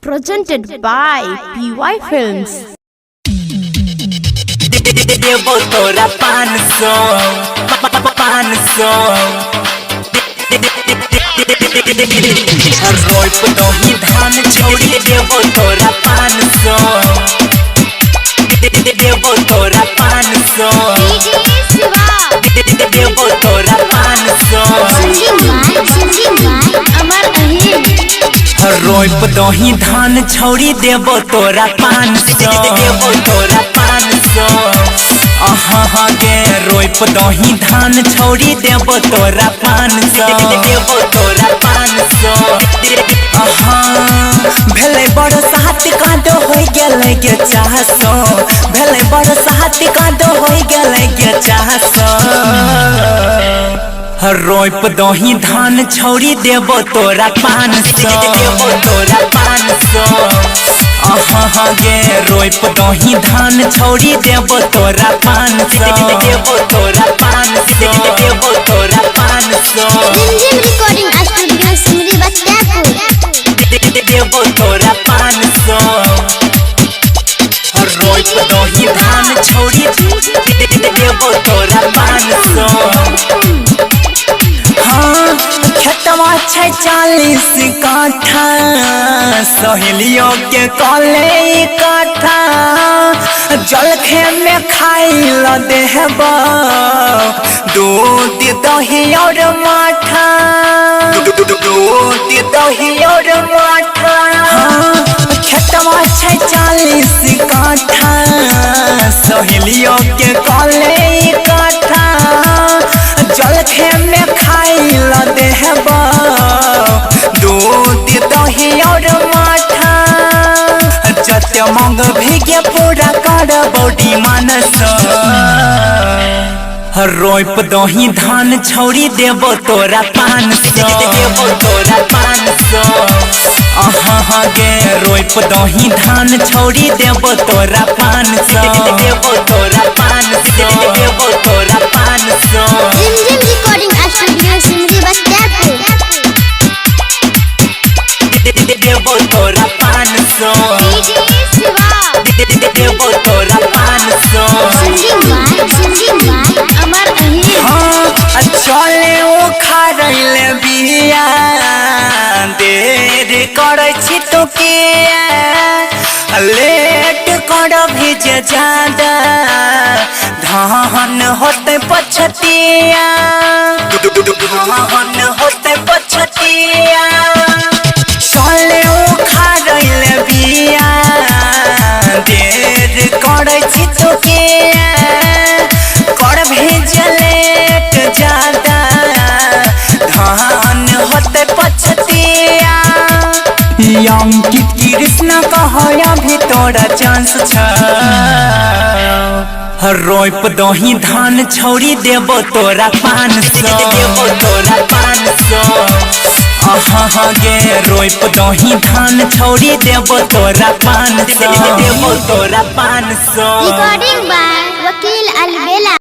Presented by PY Films. देवो तोरा 500 रोई तो ही धान छोड़ी देवो तोरा 500 देवो तोरा 500 देवो तोरा 500 रोप दही धान छौड़ी देवो तोरा 500 देवो तोरा 500 अहाँ गे रोप दही धान छौड़ी देवो तोरा 500 देवो तोरा 500 भेलै बड़ साथ कांदो होई गेलै गे 400 भेलै बड़ साथ कांदो होई गेलै गे 400 रोप दही धान छौड़ी देवो तोरा 500 देवो तोरा 500 अहाँ गे रोप दही धान छौड़ी देवो तोरा 500 देवो तोरा 500 देवो तोरा 500 रिकॉर्डिंग स्टूडियो सिमरी बख्तियारपुर देवो तोरा 500 रोप दही धान छौड़ी देवो तोरा 500 खेतवा 40 काठा सहेलियों के कले काठा जलखे में खाइल देहबा दूध दही और माठा दूध दही और माठा खेतवा 40 काठा सहेलियों के कले काठा जलखे में खाइल देहबा दूध दही और माठा जते मंग भीगे पूरा कर बॉडी मानस रोप दही धान छौड़ी देवो तोरा 500 देवो तोरा 500 अहाँ गे रोप दही धान छौड़ी देवो तोरा 500 देवो तोरा 500 देवो तोरा 500 रिकॉर्डिंग स्टूडियो सिमरी बख्तियारपुर देवो तोरा 500 देवो तोरा 500 चले ओ खारैले बिया देर करै छी तो के लेट कर भेजे ज्यादा धान होते पछतिया धान होते पछतिया चले ओ खारैले बिया देर करै छी तो के कर भेजे लेट ज्यादा धान होते पछतिया अंकित कृष्ण कहया भी तोरा चांस छ रोप दही धान छौड़ी देवो तोरा 500 देवो तोरा 500 अहाँ गे रोप दही धान छौड़ी देवो तोरा 500 देवो तोरा 500 रिकॉर्डिंग बाय